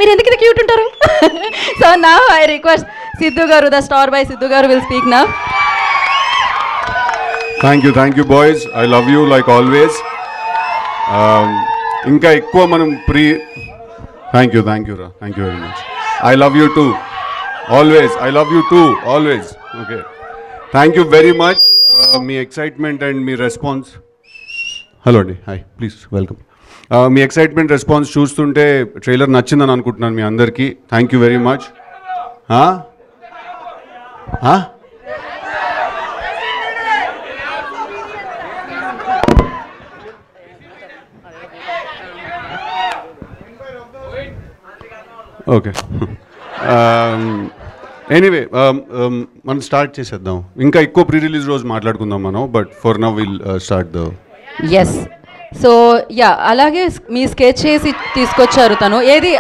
మీరు ఎందుకు క్యూట్ ఉంటారు? సో నా ఐ రిక్వెస్ట్ సిద్ధు గారు, the star by Siddhu garu will speak now. Thank you boys, I love you like always. ఇంకా ఎక్కువ మనం థ్యాంక్ యూ రా, thank you very much. I love you too always, I love you too always. Okay, thank you very much. మీ excitement and మీ response. Hello అండి, hi, please welcome. మీ excitement response చూస్తుంటే trailer నచ్చిందని అనుకుంటున్నాను మీ అందరికీ. Thank you very much. Okay, anyway మనం స్టార్ట్ చేసేద్దాం. ఇంకా ఎక్కువ ప్రీ రిలీజ్ రోజు మాట్లాడుకుందాం మనం, but for now will start the. Yes, so yeah, అలాగే మీ స్కెచ్ చేసి తీసుకొచ్చారు తను. ఏది